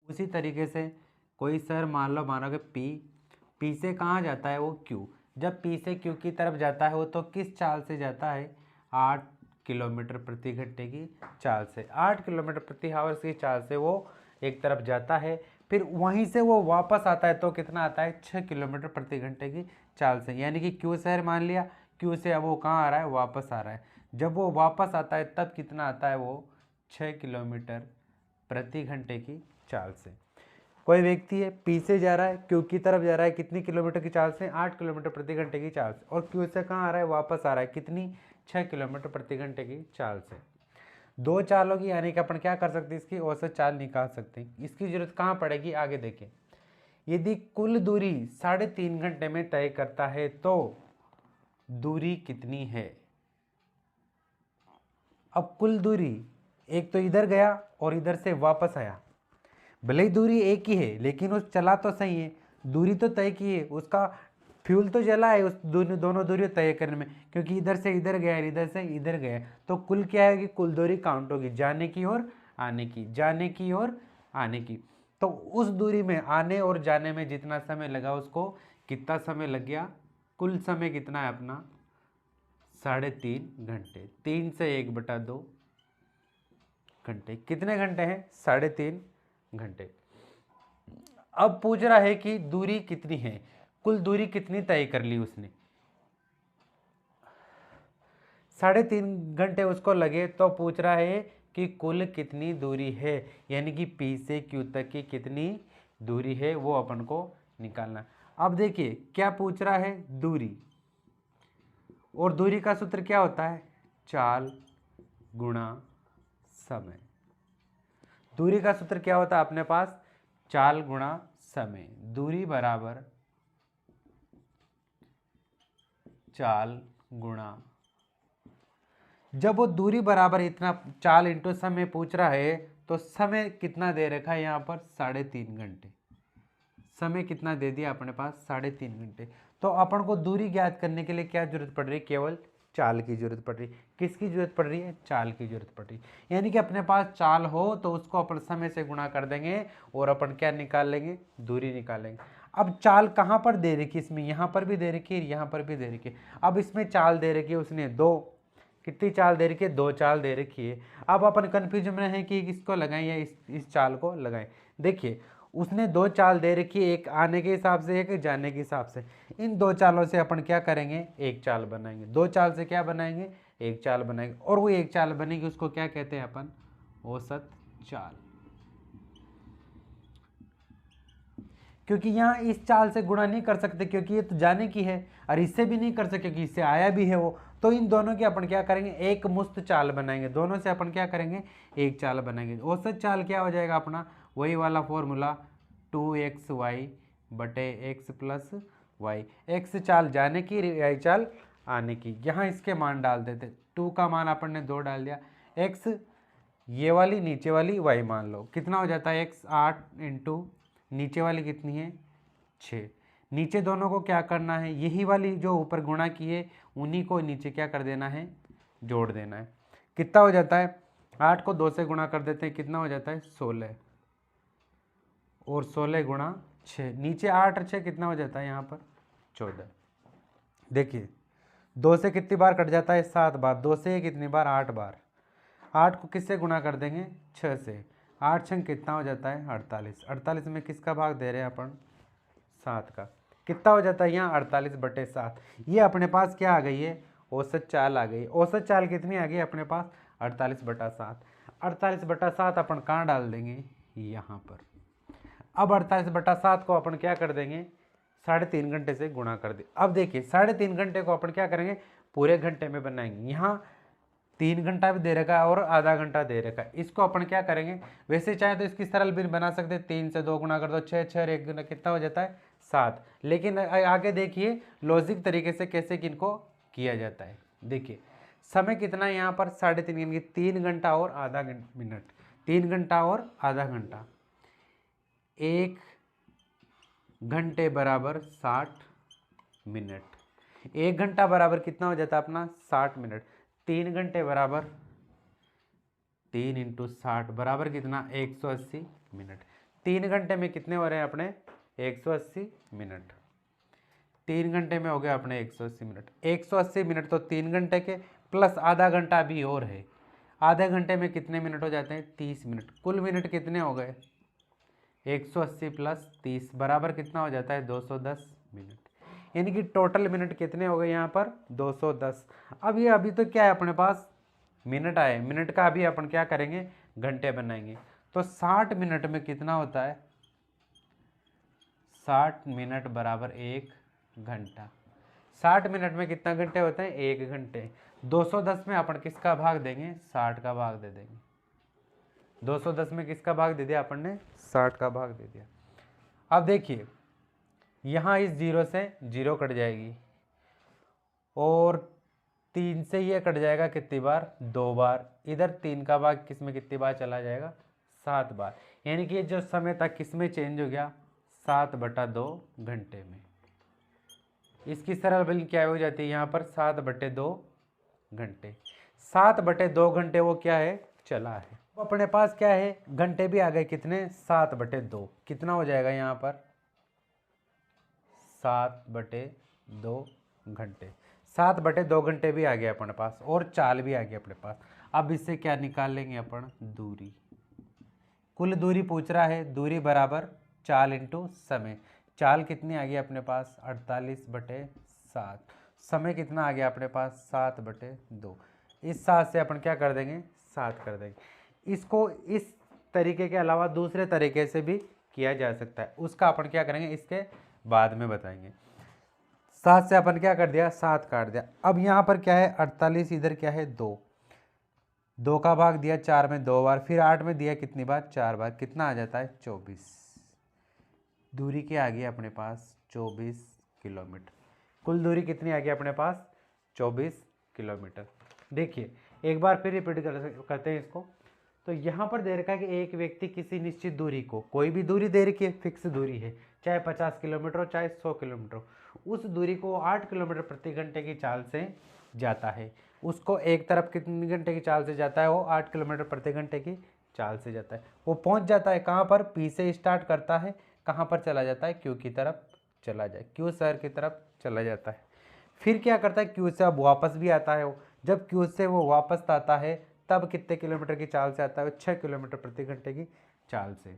उसी तरीके से कोई शहर मान लो मानो कि पी से कहाँ जाता है वो क्यू। जब पी से क्यू की तरफ जाता है वो तो किस चाल से जाता है, 8 किलोमीटर प्रति घंटे की चाल से। 8 किलोमीटर प्रति आवर्स की चाल से वो एक तरफ जाता है, फिर वहीं से वो वापस आता है तो कितना आता है, 6 किलोमीटर प्रति घंटे की चाल से। यानी कि क्यू शहर मान लिया, क्यू से अब वो कहाँ आ रहा है, वापस आ रहा है। जब वो वापस आता है तब कितना आता है, वो 6 किलोमीटर प्रति घंटे की चाल से। कोई व्यक्ति है पी से जा रहा है, क्यू की तरफ जा रहा है, कितनी किलोमीटर की चाल से, 8 किलोमीटर प्रति घंटे की चाल से, और क्यू से कहाँ आ रहा है, वापस आ रहा है, कितनी, 6 किलोमीटर प्रति घंटे की चाल से। दो चालों की यानी कि अपन क्या कर सकते हैं, इसकी औसत चाल निकाल सकते हैं। इसकी जरूरत कहाँ पड़ेगी, आगे देखिए। यदि कुल दूरी 3.5 घंटे में तय करता है तो दूरी कितनी है। अब कुल दूरी, एक तो इधर गया और इधर से वापस आया, भले ही दूरी एक ही है लेकिन उस चला तो सही है, दूरी तो तय की है, उसका फ्यूल तो जला है उस दोनों दूरी तय करने में, क्योंकि इधर से इधर गया इधर से इधर गया। तो कुल क्या है कि कुल दूरी काउंट होगी, जाने की और आने की, जाने की और आने की। तो उस दूरी में आने और जाने में जितना समय लगा उसको कितना समय लग गया, कुल समय कितना है अपना, 3.5 घंटे। 3 से 1/2 घंटे, कितने घंटे हैं, 3.5 घंटे। अब पूछ रहा है कि दूरी कितनी है, कुल दूरी कितनी तय कर ली उसने, 3.5 घंटे उसको लगे, तो पूछ रहा है कि कुल कितनी दूरी है, यानी कि पी से क्यू तक की कितनी दूरी है वो अपन को निकालना। अब देखिए क्या पूछ रहा है, दूरी, और दूरी का सूत्र क्या होता है, चाल गुणा समय। दूरी का सूत्र क्या होता है अपने पास, चाल गुणा समय। दूरी बराबर चाल गुणा, जब वो दूरी बराबर इतना चाल इंटू समय पूछ रहा है तो समय कितना दे रखा है यहाँ पर, 3.5 घंटे। समय कितना दे दिया अपने पास, 3.5 घंटे। तो अपन को दूरी ज्ञात करने के लिए क्या जरूरत पड़ रही है, केवल चाल की जरूरत पड़ रही है। किसकी जरूरत पड़ रही है, चाल की जरूरत पड़ रही है। यानी कि अपने पास चाल हो तो उसको अपन समय से गुणा कर देंगे और अपन क्या निकाल लेंगे, दूरी निकालेंगे। अब चाल कहाँ पर दे रखी, इसमें यहाँ पर भी दे रखी है, यहाँ पर भी दे रखी है। अब इसमें चाल दे रखी है उसने 2, कितनी चाल दे रखी है, 2 चाल दे रखी है। अब अपन कंफ्यूजन में है कि किसको लगाएं या इस चाल को लगाएं। देखिए उसने 2 चाल दे रखी है, एक आने के हिसाब से एक जाने के हिसाब से। इन 2 चालों से अपन क्या करेंगे, एक चाल बनाएंगे। 2 चाल से क्या बनाएंगे, एक चाल बनाएंगे, और वो एक चाल बनेगी उसको क्या कहते हैं अपन, औसत चाल। क्योंकि यहाँ इस चाल से गुणा नहीं कर सकते क्योंकि ये तो जाने की है, और इससे भी नहीं कर सकते क्योंकि इससे आया भी है वो। तो इन दोनों की अपन क्या करेंगे, एक मुश्त चाल बनाएंगे। दोनों से अपन क्या करेंगे, एक चाल बनाएंगे। औसत चाल क्या हो जाएगा अपना, वही वाला फॉर्मूला, 2xy बटे x प्लस वाई। एक्स चाल जाने की, y चाल आने की। यहाँ इसके मान डाल देते, 2 का मान अपन ने 2 डाल दिया, x ये वाली नीचे वाली y मान लो, कितना हो जाता है x, 8 इंटू नीचे वाली कितनी है, 6। नीचे दोनों को क्या करना है, यही वाली जो ऊपर गुणा की है उन्हीं को नीचे क्या कर देना है, जोड़ देना है। कितना हो जाता है, 8 को 2 से गुणा कर देते हैं, कितना हो जाता है 16, और 16 गुणा 6, नीचे 8 और 6 कितना हो जाता है यहाँ पर 14। देखिए 2 से कितनी बार कट जाता है, 7 बार। 2 से कितनी बार, 8 बार। 8 को किससे गुणा कर देंगे, 6 से। 8 छंग कितना हो जाता है 48। 48 में किसका भाग दे रहे हैं अपन, 7 का। कितना हो जाता है यहाँ 48 बटे 7। ये अपने पास क्या आ गई है, औसत चाल आ गई। औसत चाल कितनी आ गई अपने पास, 48 बटा 7। 48 बटा 7 अपन कहाँ डाल देंगे, यहाँ पर। अब 48 बटा 7 को अपन क्या कर देंगे, 3.5 घंटे से गुणा कर दे। अब देखिए 3.5 घंटे को अपन क्या करेंगे, पूरे घंटे में बनाएंगे। यहाँ 3 घंटा भी दे रखा है और आधा घंटा दे रखा है, इसको अपन क्या करेंगे, वैसे चाहे तो इसकी सरल भी बना सकते हैं, 3 से 2 गुणा कर दो, 6 6 1 गुना कितना हो जाता है 7। लेकिन आगे देखिए लॉजिक तरीके से कैसे किनको किया जाता है। देखिए समय कितना है यहाँ पर, 3.5, 3 घंटा और आधा मिनट, 3 घंटा और आधा घंटा। 1 घंटे बराबर 60 मिनट। 1 घंटा बराबर कितना हो जाता है अपना 60 मिनट। 3 घंटे बराबर 3 × 60 बराबर कितना, 180 मिनट। 3 घंटे में कितने हो रहे हैं अपने 180 मिनट। 3 घंटे में हो गया अपने 180 मिनट। 180 मिनट तो 3 घंटे के प्लस आधा घंटा भी और है। आधे घंटे में कितने मिनट हो जाते हैं 30 मिनट। कुल मिनट कितने हो गए 180 प्लस 30 बराबर कितना हो जाता है 210 मिनट। यानी कि टोटल मिनट कितने हो गए यहाँ पर 210। अब ये अभी तो क्या है अपने पास मिनट आए, मिनट का अभी अपन क्या करेंगे घंटे बनाएंगे। तो 60 मिनट में कितना होता है 60 मिनट बराबर 1 घंटा। 60 मिनट में कितना घंटे होते हैं 1 घंटे। 210 में अपन किसका भाग देंगे 60 का भाग दे देंगे। 210 में किसका भाग दे दिया अपन ने 60 का भाग दे दिया। अब देखिए यहाँ इस जीरो से जीरो कट जाएगी और 3 से ये कट जाएगा कितनी बार 2 बार। इधर 3 का भाग किस में कितनी बार चला जाएगा 7 बार। यानी कि जो समय तक किस में चेंज हो गया 7/2 घंटे में। इसकी सरल वैल्यू क्या हो जाती है यहाँ पर 7/2 घंटे। 7/2 घंटे वो क्या है चला है। अपने पास क्या है घंटे भी आ गए कितने 7/2। कितना हो जाएगा यहाँ पर 7/2 घंटे। 7/2 घंटे भी आ गया अपने पास और चाल भी आ गया अपने पास। अब इससे क्या निकाल लेंगे अपन दूरी। कुल दूरी पूछ रहा है, दूरी बराबर चाल इंटू समय। चाल कितनी आ गई अपने पास 48/7। समय कितना आ गया अपने पास 7/2। इस 7 से अपन क्या कर देंगे 7 कर देंगे। इसको इस तरीके के अलावा दूसरे तरीके से भी किया जा सकता है, उसका अपन क्या करेंगे इसके बाद में बताएंगे। 7 से अपन क्या कर दिया 7 काट दिया। अब यहाँ पर क्या है 48, इधर क्या है 2 का भाग दिया 4 में 2 बार, फिर 8 में दिया कितनी बार 4 बार। कितना आ जाता है 24। दूरी क्या आ गई अपने पास 24 किलोमीटर। कुल दूरी कितनी आ गई अपने पास 24 किलोमीटर। देखिए एक बार फिर रिपीट करते हैं इसको। तो यहाँ पर दे रखा है कि एक व्यक्ति किसी निश्चित दूरी को, कोई भी दूरी दे रखी है फिक्स दूरी है, चाहे 50 किलोमीटर हो चाहे 100 किलोमीटर हो, उस दूरी को 8 किलोमीटर प्रति घंटे की चाल से जाता है। उसको एक तरफ कितने घंटे की चाल से जाता है वो 8 किलोमीटर प्रति घंटे की चाल से जाता है। वो पहुँच जाता है कहाँ पर पी से स्टार्ट करता है, कहाँ पर चला जाता है क्यू की तरफ चला जाए, क्यू शहर की तरफ चला जाता है। फिर क्या करता है क्यू से अब वापस भी आता है वो। जब क्यू से वो वापस आता है तब कितने किलोमीटर की चाल से आता है 6 किलोमीटर प्रति घंटे की चाल से।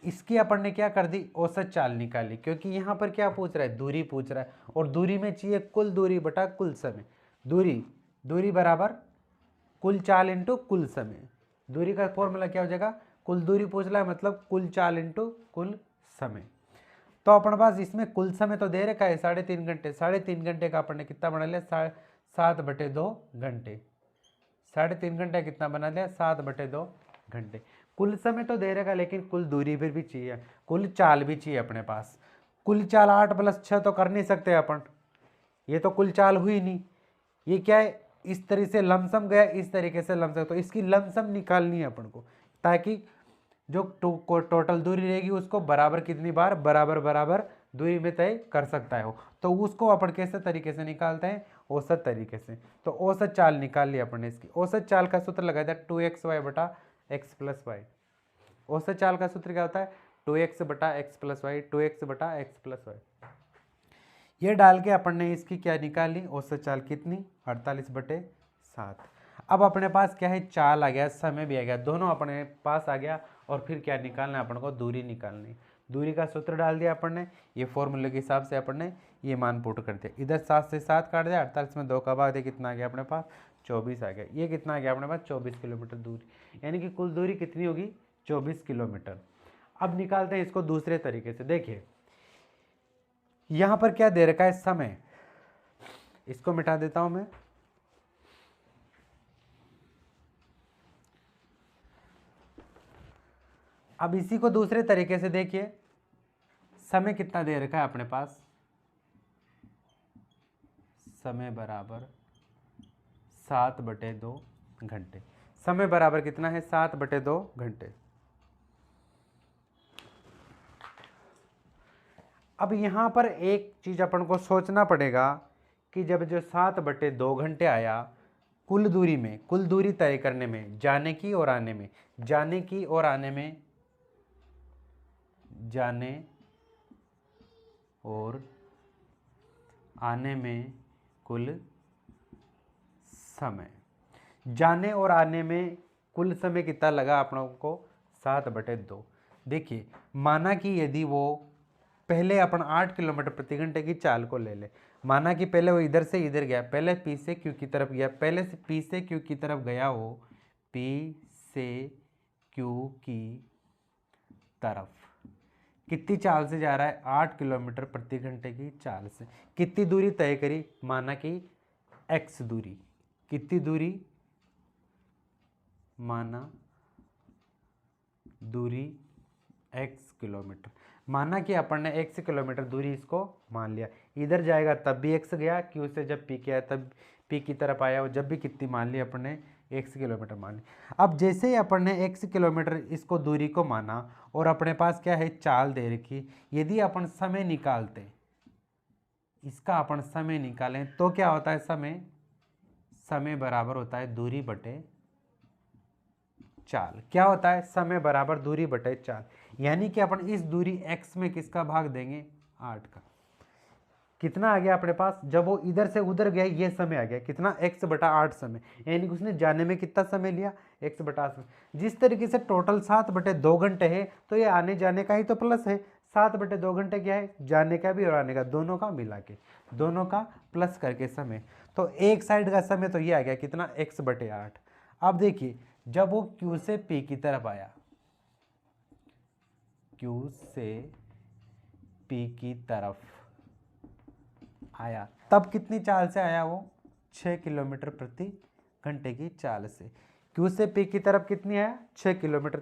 इसकी अपन ने क्या कर दी औसत चाल निकाली, क्योंकि यहाँ पर क्या पूछ रहा है दूरी पूछ रहा है और दूरी में चाहिए कुल दूरी बटा कुल समय। दूरी बराबर कुल चाल इंटू कुल समय। दूरी का फॉर्मूला क्या हो जाएगा कुल दूरी पूछ रहा है मतलब कुल चाल इंटू कुल समय। तो अपन पास इसमें कुल समय तो दे रखा है 3.5 घंटे। 3.5 घंटे का अपन ने कितना बना लिया 7/2 घंटे। 3.5 घंटे कितना बना लिया 7/2 घंटे। कुल समय तो दे रखा लेकिन कुल दूरी फिर भी चाहिए, कुल चाल भी चाहिए अपने पास। कुल चाल 8 + 6 तो कर नहीं सकते अपन, ये तो कुल चाल हुई नहीं। ये क्या है इस तरह से लमसम गया, इस तरीके से लमसम, तो इसकी लमसम निकालनी है अपन को, ताकि जो टोटल दूरी रहेगी उसको बराबर कितनी बार बराबर दूरी में तय कर सकता है वो। तो उसको अपन कैसे तरीके से निकालते हैं औसत तरीके से। तो औसत चाल निकाल लिया अपन ने। इसकी औसत चाल का सूत्र लगाया था 2xy बटा x + y। औसत चाल का सूत्र क्या होता है 2x बटा x + y, 2x बटा x + y। ये डाल के अपन ने इसकी क्या निकाली औसत चाल कितनी 48/7। अब अपने पास क्या है चाल आ गया, समय भी आ गया, दोनों अपने पास आ गया। और फिर क्या निकालना है अपन को दूरी निकालनी। दूरी का सूत्र डाल दिया अपन ने, ये फॉर्मूले के हिसाब से अपन ने ये मान पुट कर दिया। इधर 7 से 7 काट दिया, 48 में 2 का भाग दिया, कितना आ गया अपने पास 24 आ गया। ये कितना आ गया अपने पास 24 किलोमीटर दूरी, यानी कि कुल दूरी कितनी होगी 24 किलोमीटर। अब निकालते हैं इसको दूसरे तरीके से। देखिए यहाँ पर क्या दे रखा है समय, इसको मिटा देता हूं मैं। अब इसी को दूसरे तरीके से देखिए, समय कितना दे रखा है अपने पास, समय बराबर 7/2 घंटे। समय बराबर कितना है 7/2 घंटे। अब यहाँ पर एक चीज अपन को सोचना पड़ेगा कि जब जो 7/2 घंटे आया कुल दूरी में, कुल दूरी तय करने में, जाने की और आने में जाने और आने में कुल समय। जाने और आने में कुल समय कितना लगा आप लोगों को 7/2। देखिए माना कि यदि वो पहले अपन 8 किलोमीटर प्रति घंटे की चाल को ले ले, माना कि पहले वो इधर से इधर गया, पहले पी से क्यू की तरफ गया, पहले से पी से क्यू की तरफ गया हो, पी से क्यू की तरफ कितनी चाल से जा रहा है 8 किलोमीटर प्रति घंटे की चाल से। कितनी दूरी तय करी, माना कि x दूरी, कितनी दूरी, माना दूरी x किलोमीटर, माना कि अपन ने x किलोमीटर दूरी इसको मान लिया। इधर जाएगा तब भी x गया, q से जब p किया तब p की तरफ आया, और जब भी कितनी मान ली अपन ने x किलोमीटर मान ली। अब जैसे ही अपन ने x किलोमीटर इसको दूरी को माना और अपने पास क्या है चाल दे रखी, यदि अपन समय निकालते, इसका अपन समय निकालें तो क्या होता है, समय बराबर होता है दूरी बटे चाल। क्या होता है, समय बराबर दूरी बटे चाल। यानी कि अपन इस दूरी x में किसका भाग देंगे, 8 का। कितना आ गया अपने पास, जब वो इधर से उधर गया ये समय आ गया कितना, x/8 समय। यानी कि उसने जाने में कितना समय लिया, x/8 समय। जिस तरीके से टोटल 7/2 घंटे है, तो ये आने जाने का ही तो प्लस है। 7/2 घंटे क्या है, जाने का भी और आने का, दोनों का मिला के, दोनों का प्लस करके समय। तो एक साइड का समय तो ये आ गया कितना, x/8। अब देखिए जब वो Q से P की तरफ आया, Q से P की तरफ आया, तब कितनी चाल से आया वो, 6 किलोमीटर प्रति घंटे की चाल से। Q से P की तरफ कितनी आया, 6 किलोमीटर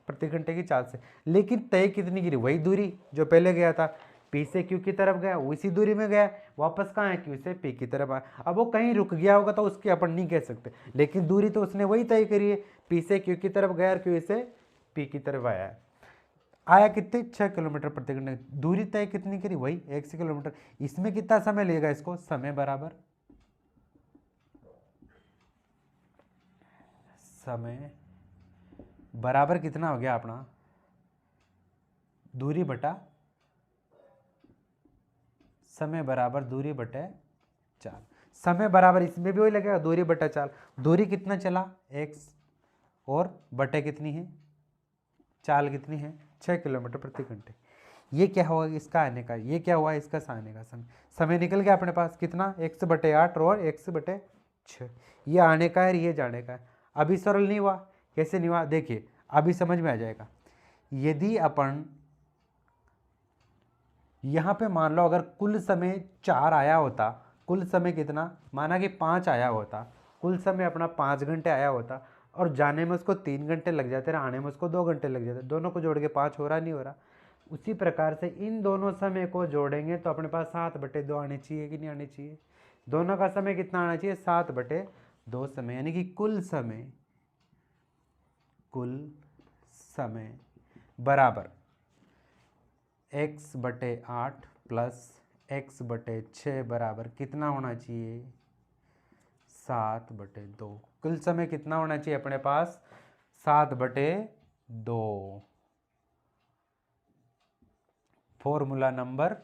प्रति घंटे की चाल से। लेकिन तय कितनी गिरी, वही दूरी जो पहले गया था, P से Q की तरफ गया, उसी दूरी में गया, वापस कहाँ है, Q से P की तरफ आया। अब वो कहीं रुक गया होगा तो उसकी अपन नहीं कह सकते, लेकिन दूरी तो उसने वही तय करी है, P से Q की तरफ गया और Q से P की तरफ आया है। आया कितने, 6 किलोमीटर प्रति घंटे। दूरी तय कितनी करी, वही 1 किलोमीटर। इसमें कितना समय लेगा इसको, समय बराबर कितना हो गया अपना, दूरी बटा समय बराबर दूरी बटे चाल। समय बराबर इसमें भी वही लगेगा, दूरी बटा चाल। दूरी कितना चला, x, और बटे कितनी है, चाल कितनी है, 6 किलोमीटर प्रति घंटे। ये क्या हुआ इसका आने का, ये क्या हुआ इसका आने का समय। समय निकल गया अपने पास कितना, x/8 और x/6। ये आने का है, ये जाने का है। अभी सरल नहीं हुआ, कैसे नहीं हुआ, देखिए अभी समझ में आ जाएगा। यदि अपन यहाँ पे मान लो अगर कुल समय 4 आया होता, कुल समय कितना, माना कि 5 आया होता, कुल समय अपना 5 घंटे आया होता, और जाने में उसको 3 घंटे लग जाते, आने में उसको 2 घंटे लग जाते, दोनों को जोड़ के 5 हो रहा नहीं हो रहा। उसी प्रकार से इन दोनों समय को जोड़ेंगे तो अपने पास 7/2 आने चाहिए कि नहीं आने चाहिए। दोनों का समय कितना आना चाहिए, 7/2 समय। यानी कि कुल समय बराबर x/8 प्लस x/6 बराबर कितना होना चाहिए, 7/2। कुल समय कितना होना चाहिए अपने पास, 7/2। फॉर्मूला नंबर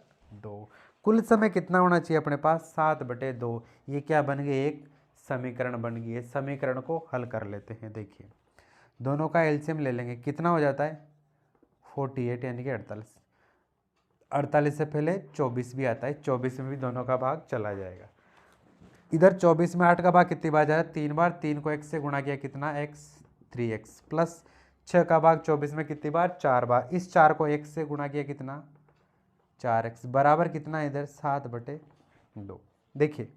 2, कुल समय कितना होना चाहिए अपने पास, 7/2। ये क्या बन गई, एक समीकरण बन गई है। समीकरण को हल कर लेते हैं। देखिए दोनों का एलसीएम ले लेंगे, कितना हो जाता है 48, यानी कि 48। 48 से पहले 24 भी आता है, 24 में भी दोनों का भाग चला जाएगा। इधर 24 में 8 का भाग कितनी बार जा रहा है, 3 बार। 3 को x से गुणा किया कितना, x, 3x प्लस 6 का भाग 24 में कितनी बार, 4 बार। इस 4 को x से गुणा किया कितना, 4x बराबर कितना, इधर 7/2। देखिए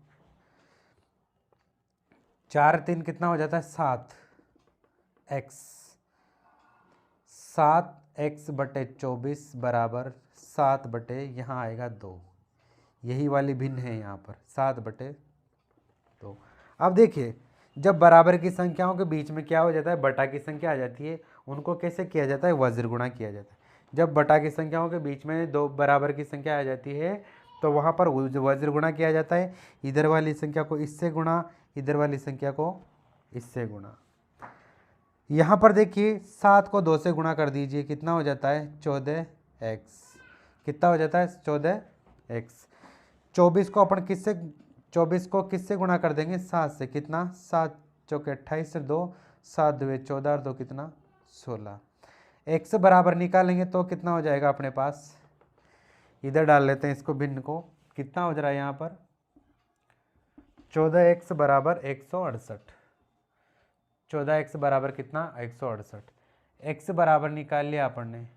4 3 कितना हो जाता है, 7x, 7x/24 बराबर 7 यहाँ आएगा 2। यही वाली भिन्न है यहाँ पर, 7/2। अब देखिए जब बराबर की संख्याओं के बीच में क्या हो जाता है, बटा की संख्या आ जाती है, उनको कैसे किया जाता है, वज्र गुणा किया जाता है। जब बटा की संख्याओं के बीच में दो बराबर की संख्या आ जाती है तो वहाँ पर वज्र गुणा किया जाता है। इधर वाली संख्या को इससे गुणा, इधर वाली संख्या को इससे गुणा। यहाँ पर देखिए 7 को 2 से गुणा कर दीजिए, कितना हो जाता है, 14 एक्स कितना हो जाता है 14 एक्स। 24 को अपन किससे 24 को किससे गुणा कर देंगे 7 से, कितना 7 चौके 28 से 2 7 2 14 और 2 कितना 16। एक्स बराबर निकालेंगे तो कितना हो जाएगा अपने पास, इधर डाल लेते हैं इसको भिन्न को, कितना हो जा रहा है यहाँ पर 14x बराबर 168। 14x बराबर कितना 168। x बराबर निकाल लिया अपन ने,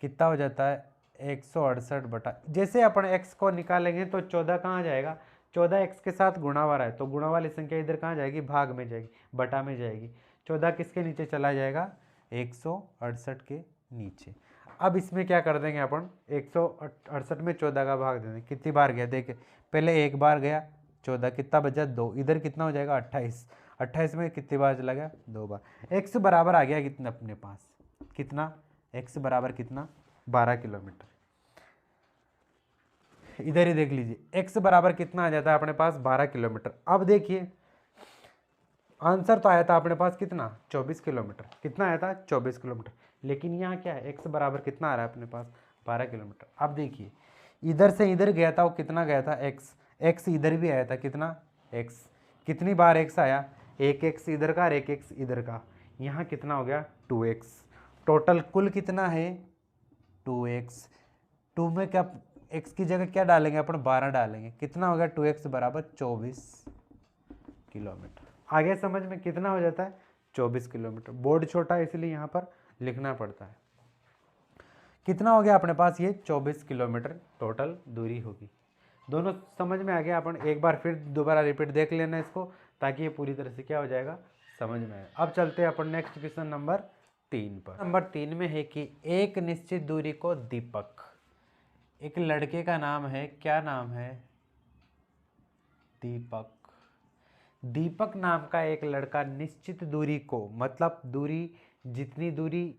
कितना हो जाता है 168 बटा, जैसे अपन x को निकालेंगे तो 14 कहाँ जाएगा, 14 x के साथ गुणा वाला है तो गुणा वाली संख्या इधर कहाँ जाएगी, भाग में जाएगी, बटा में जाएगी। 14 किसके नीचे चला जाएगा 168 के नीचे। अब इसमें क्या कर देंगे अपन 168 में 14 का भाग दे देंगे, कितनी बार गया देखे, पहले एक बार गया 14, कितना बचा 2, इधर कितना हो जाएगा 28, 28 में कितनी बार चला गया 2 बार। x बराबर आ गया कितना अपने पास, कितना x बराबर कितना 12 किलोमीटर। इधर ही देख लीजिए x बराबर कितना आ जाता है अपने पास 12 किलोमीटर। अब देखिए आंसर तो आया था अपने पास कितना 24 किलोमीटर, कितना आया था 24 किलोमीटर, लेकिन यहाँ क्या है x बराबर कितना आ रहा है अपने पास 12 किलोमीटर। अब देखिए इधर से इधर गया था वो कितना गया था x इधर भी आया था कितना x, कितनी बार x आया, एक x इधर का और एक x इधर का, यहाँ कितना हो गया 2x, टोटल कुल कितना है 2x। 2 में क्या x की जगह क्या डालेंगे अपन 12 डालेंगे, कितना हो गया 2x बराबर 24 किलोमीटर। आगे समझ में कितना हो जाता है 24 किलोमीटर। बोर्ड छोटा है इसलिए यहाँ पर लिखना पड़ता है। कितना हो गया अपने पास ये 24 किलोमीटर टोटल दूरी होगी। दोनों समझ में आ गया, अपन एक बार फिर दोबारा रिपीट देख लेना इसको ताकि ये पूरी तरह से क्या हो जाएगा समझ में आए। अब चलते हैं अपन नेक्स्ट क्वेश्चन नंबर 3 पर। नंबर 3 में है कि एक निश्चित दूरी को दीपक, एक लड़के का नाम है, क्या नाम है दीपक, दीपक नाम का एक लड़का निश्चित दूरी को, मतलब दूरी जितनी दूरी